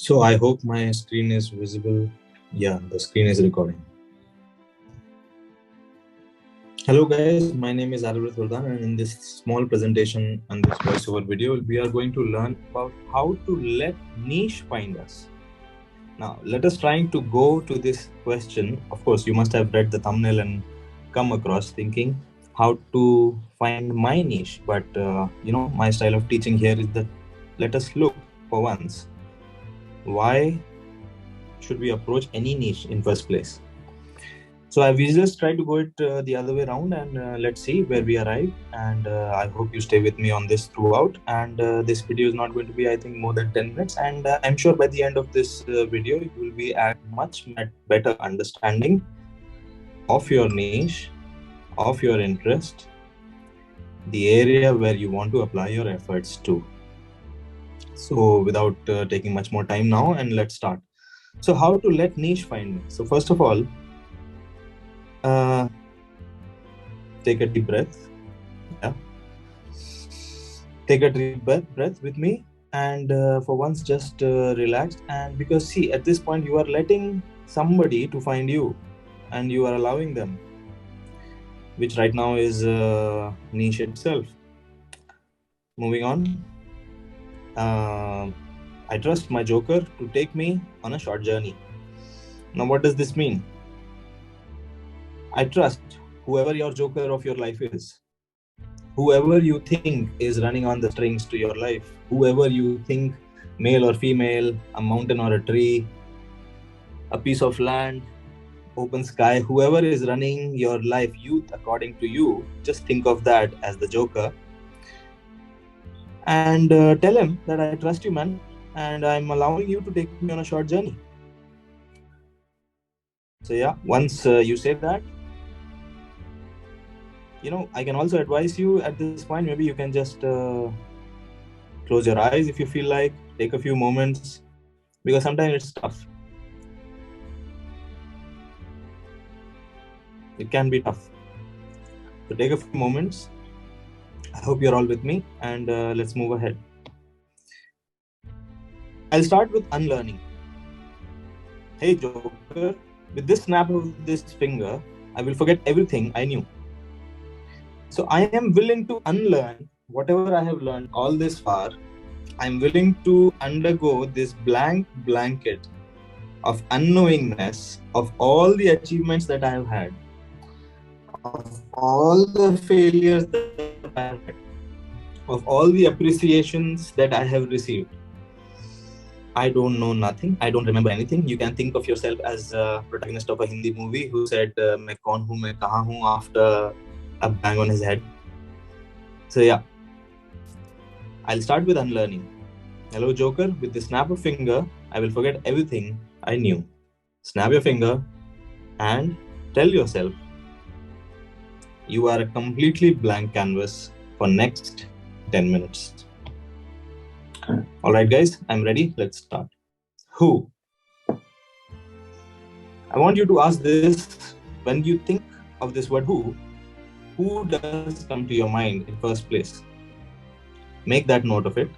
So I hope my screen is visible. Yeah, the screen is recording. Hello guys, my name is Vardhan, and in this small presentation and this voiceover video, we are going to learn about how to let niche find us. Now, let us trying to go to this question. Of course, you must have read the thumbnail and come across thinking how to find my niche. But my style of teaching here is that let us look for once. Why should we approach any niche in first place? So we just try to go it the other way around, and let's see where we arrive. And I hope you stay with me on this throughout. And this video is not going to be, I think, more than 10 minutes. And I'm sure by the end of this video, you will be at much better understanding of your niche, of your interest, the area where you want to apply your efforts to. So without taking much more time now, and let's start. So how to let niche find me? So first of all, take a deep breath. Yeah. Take a deep breath with me, and for once just relax. And because see, at this point you are letting somebody to find you, and you are allowing them, which right now is niche itself. Moving on, I trust my joker to take me on a short journey. Now what does this mean? I trust whoever your joker of your life is, whoever you think is running on the strings to your life, whoever you think, male or female, a mountain or a tree, a piece of land, open sky, whoever is running your life, youth according to you, just think of that as the joker. And tell him that I trust you, man, and I'm allowing you to take me on a short journey. So yeah, once you say that, I can also advise you at this point, maybe you can just close your eyes if you feel like, take a few moments, because sometimes it's tough. It can be tough. So take a few moments. I hope you're all with me, and let's move ahead. I'll start with unlearning. Hey Joker, with this snap of this finger, I will forget everything I knew. So I am willing to unlearn whatever I have learned all this far. I'm willing to undergo this blank blanket of unknowingness of all the achievements that I have had, of all the failures that I have had, of all the appreciations that I have received. I don't know nothing. I don't remember anything. You can think of yourself as a protagonist of a Hindi movie who said, "Main kaun hu, main kahan hu," after a bang on his head. So yeah, I'll start with unlearning. Hello, Joker. With the snap of finger, I will forget everything I knew. Snap your finger and tell yourself you are a completely blank canvas for next 10 minutes. All right, guys, I'm ready. Let's start. Who? I want you to ask this when you think of this word who does come to your mind in first place? Make that note of it.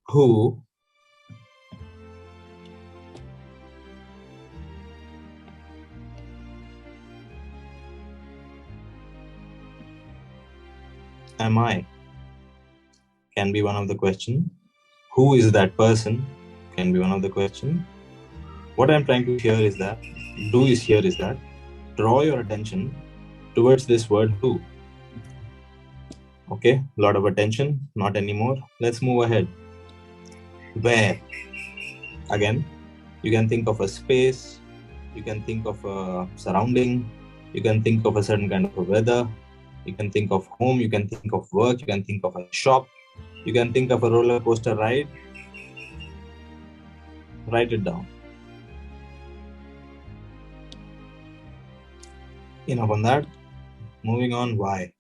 Who am I? Can be one of the question. Who is that person? Can be one of the question. What I'm trying to hear is that, draw your attention towards this word who. Okay, a lot of attention, not anymore. Let's move ahead. Where? Again, you can think of a space, you can think of a surrounding, you can think of a certain kind of a weather, you can think of home, you can think of work, you can think of a shop, you can think of a roller coaster ride. Write it down. Enough on that. Moving on, why?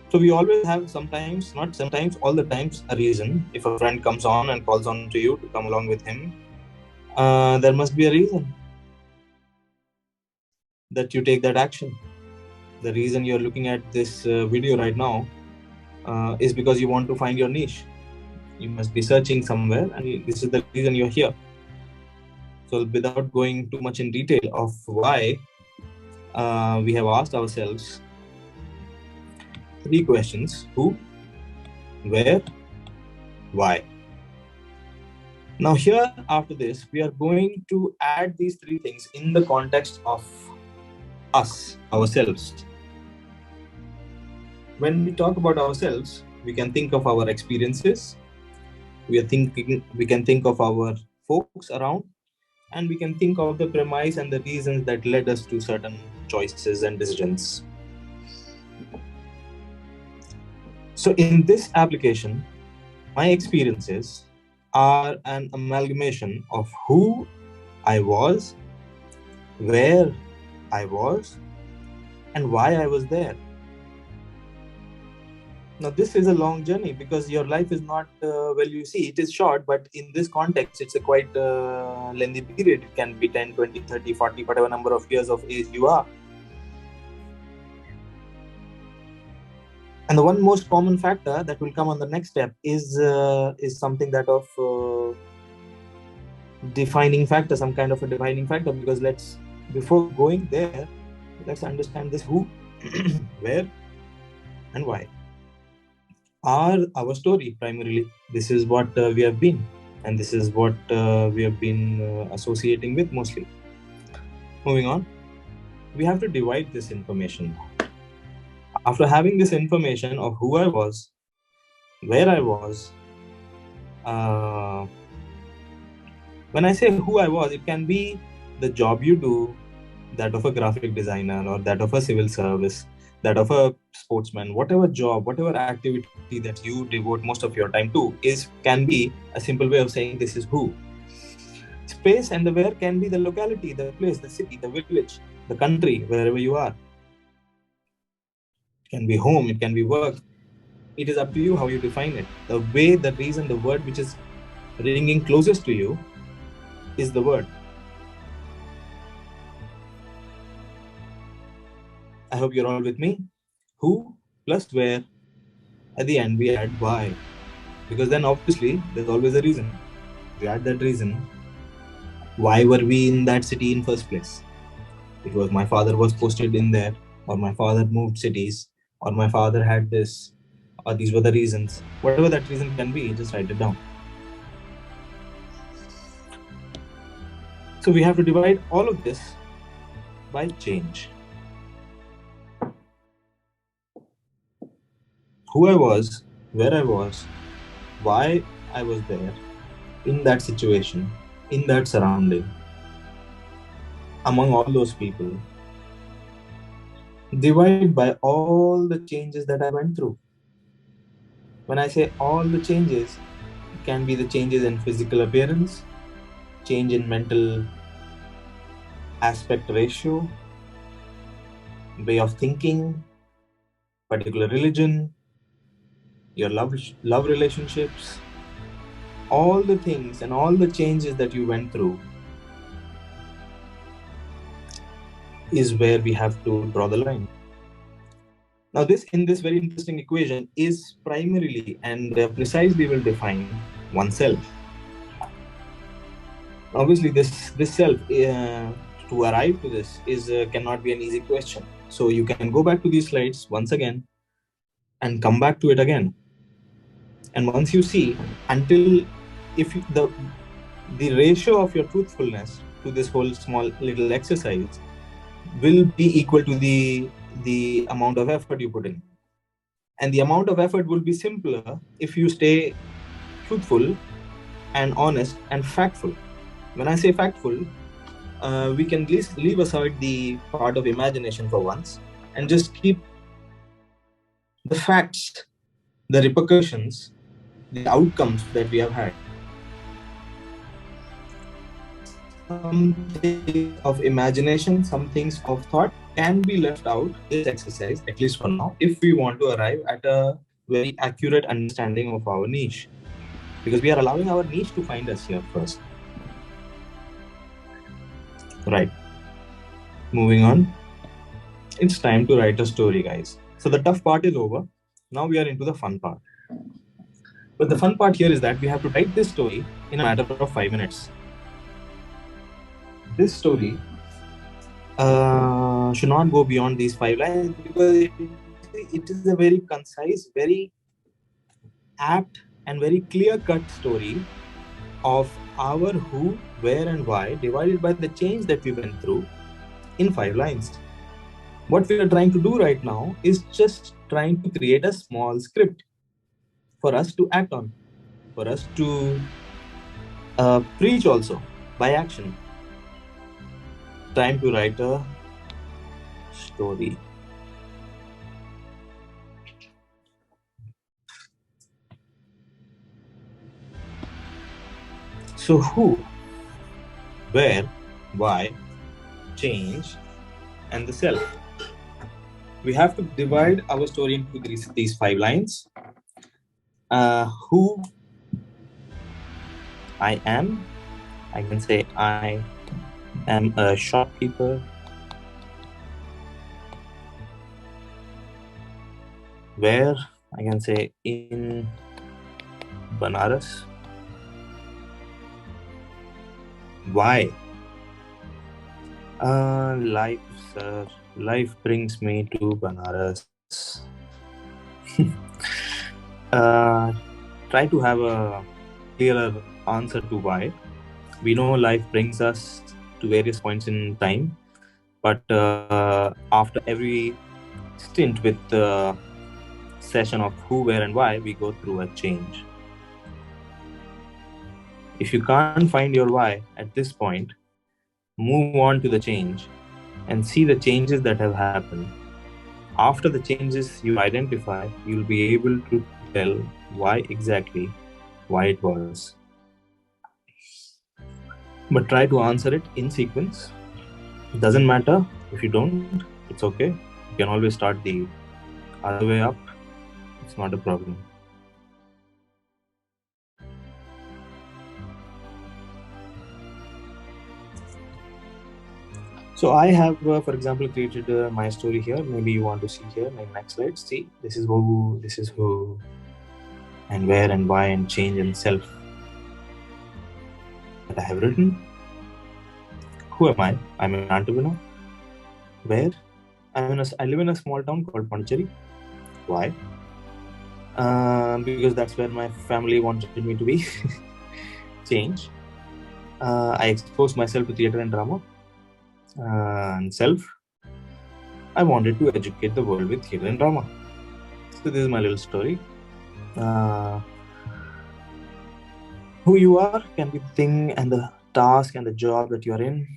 So we always have sometimes, not sometimes, all the times, a reason. If a friend comes on and calls on to you to come along with him, there must be a reason that you take that action. The reason you're looking at this video right now, is because you want to find your niche. You must be searching somewhere, and this is the reason you're here. So without going too much in detail of why, we have asked ourselves 3 questions: who, where, why. Now here, after this, we are going to add these 3 things in the context of us, ourselves. When we talk about ourselves, we can think of our experiences, we can think of our folks around, and we can think of the premise and the reasons that led us to certain choices and decisions. So in this application, my experiences are an amalgamation of who I was, where I was, and why I was there. Now, this is a long journey because your life is not, well, you see, it is short, but in this context, it's a quite lengthy period. It can be 10, 20, 30, 40, whatever number of years of age you are. And the one most common factor that will come on the next step is something that of defining factor, some kind of a defining factor, because before going there, let's understand this who, where, and why. Our story primarily. This is what we have been, and this is what we have been associating with mostly. Moving on, we have to divide this information. After having this information of who I was, where I was, when I say who I was, it can be the job you do, that of a graphic designer, or that of a civil service, that of a sportsman. Whatever job, whatever activity that you devote most of your time to can be a simple way of saying this is who. Space and the where can be the locality, the place, the city, the village, the country, wherever you are. It can be home, it can be work. It is up to you how you define it. The way, the reason, the word which is ringing closest to you is the word. I hope you're all with me. Who plus where, at the end we add why, because then obviously there's always a reason. We add that reason. Why were we in that city in first place? It was my father was posted in there, or my father moved cities, or my father had this, or these were the reasons. Whatever that reason can be, just write it down. So we have to divide all of this by change. Who I was, where I was, why I was there, in that situation, in that surrounding, among all those people. Divide by all the changes that I went through. When I say all the changes, it can be the changes in physical appearance, change in mental aspect ratio, way of thinking, particular religion, your love relationships, all the things and all the changes that you went through is where we have to draw the line. Now in this very interesting equation is primarily and precisely will define oneself. Obviously this self, to arrive to this is cannot be an easy question. So you can go back to these slides once again and come back to it again. And once you see, until if you, the ratio of your truthfulness to this whole small little exercise will be equal to the amount of effort you put in. And the amount of effort will be simpler if you stay truthful and honest and factful. When I say factful, we can leave aside the part of imagination for once and just keep the facts, the repercussions, the outcomes that we have had. Some things of imagination, some things of thought can be left out this exercise, at least for now, if we want to arrive at a very accurate understanding of our niche, because we are allowing our niche to find us here first. Right. Moving on. It's time to write a story, guys. So the tough part is over. Now we are into the fun part. But the fun part here is that we have to write this story in a matter of 5 minutes. This story should not go beyond these 5 lines because it is a very concise, very apt, and very clear-cut story of our who, where, and why divided by the change that we went through in 5 lines. What we are trying to do right now is just trying to create a small script for us to act on, for us to preach also by action. Time to write a story. So who, where, why, change, and the self. We have to divide our story into these 5 lines. Who I am. I can say I am a shopkeeper. Where I can say in Banaras. Why? Life, sir. Life brings me to Banaras. Try to have a clearer answer to why. We know life brings us to various points in time, but after every stint with the session of who, where, and why, we go through a change. If you can't find your why at this point, move on to the change and see the changes that have happened. After the changes you identify, you'll be able to tell why exactly, why it was. But try to answer it in sequence. It doesn't matter if you don't, it's okay. You can always start the other way up. It's not a problem. So I have, for example, created my story here. Maybe you want to see here, like next slide. See, this is who, and where, and why, and change, and self that I have written. Who am I? I'm an entrepreneur. Where? I live in a small town called Pondicherry. Why? Because that's where my family wanted me to be. Change. I exposed myself to theatre and drama. And self. I wanted to educate the world with theatre and drama. So this is my little story. Who you are can be the thing and the task and the job that you are in.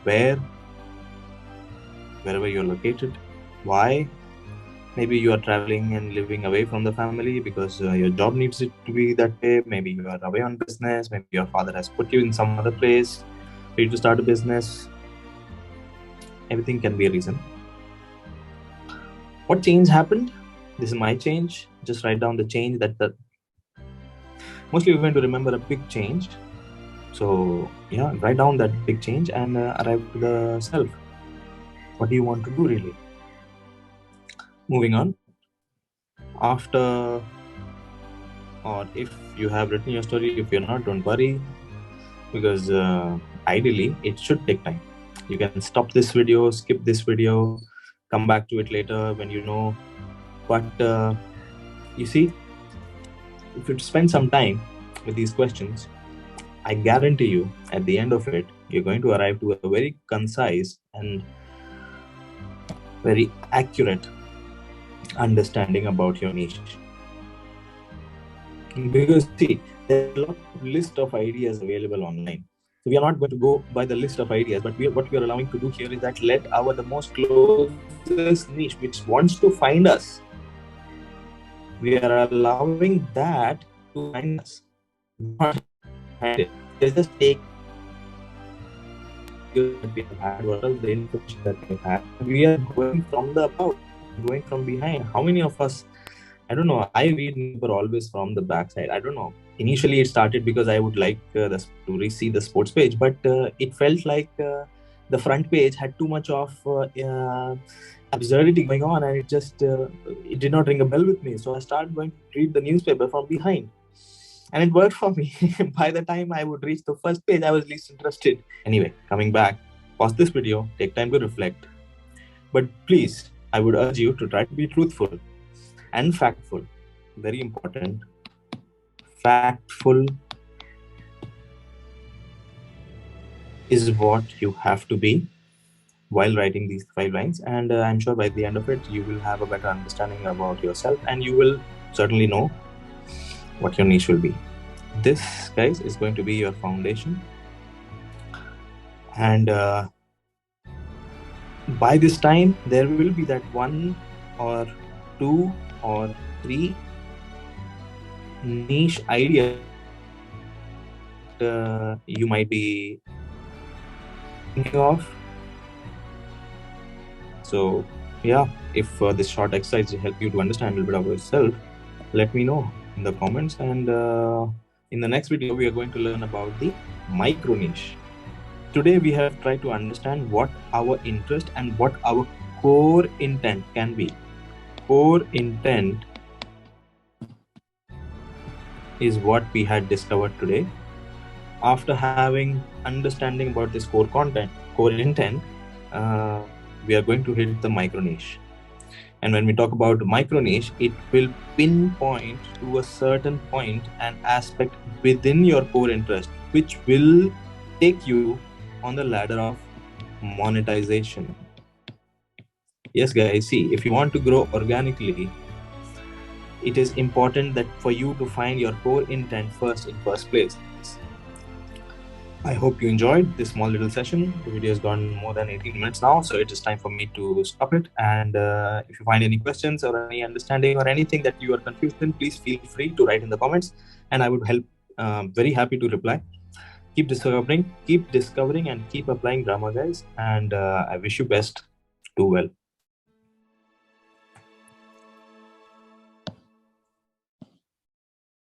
Where? Wherever you're located. Why? Maybe you are traveling and living away from the family because your job needs it to be that way. Maybe you are away on business. Maybe your father has put you in some other place for you to start a business. Everything can be a reason. What change happened? This is my change. Just write down the change mostly we're going to remember a big change. So yeah, write down that big change and arrive to the self. What do you want to do really? Moving on. After, or if you have written your story, if you're not, don't worry, because ideally it should take time. You can stop this video, skip this video, come back to it later when you know. But you see, if you spend some time with these questions, I guarantee you at the end of it, you're going to arrive to a very concise and very accurate understanding about your niche. Because see, there's a lot of list of ideas available online. So we are not going to go by the list of ideas, but what we are allowing to do here is that let the most closest niche which wants to find us, we are allowing that to find us. Not find it. Just take that we have had, what are the information that we have had. We are going from the above, going from behind. How many of us, I don't know, I read newspaper always from the backside. I don't know. Initially, it started because I would like to see the sports page, but it felt like the front page had too much of absurdity going on, and it did not ring a bell with me. So I started going to read the newspaper from behind, and it worked for me. By the time I would reach the first page, I was least interested. Anyway, coming back, pause this video, take time to reflect. But please, I would urge you to try to be truthful and factful. Very important. Factful is what you have to be while writing these 5 lines, and I'm sure by the end of it you will have a better understanding about yourself, and you will certainly know what your niche will be. This, guys, is going to be your foundation, and by this time there will be that 1 or 2 or 3 niche ideas that you might be thinking of. So yeah, if this short exercise will help you to understand a little bit of yourself, let me know in the comments. And in the next video, we are going to learn about the micro niche. Today, we have tried to understand what our interest and what our core intent can be. Core intent is what we had discovered today. After having understanding about this core content, core intent, we are going to hit the micro niche. And when we talk about micro niche, it will pinpoint to a certain point and aspect within your core interest, which will take you on the ladder of monetization. Yes, guys, see, if you want to grow organically, it is important that for you to find your core intent first in first place. I hope you enjoyed this small little session. The video has gone more than 18 minutes now, so it is time for me to stop it. And if you find any questions or any understanding or anything that you are confused in, please feel free to write in the comments, and I would help. Very happy to reply. Keep discovering, and keep applying grammar, guys. And I wish you best. Do well.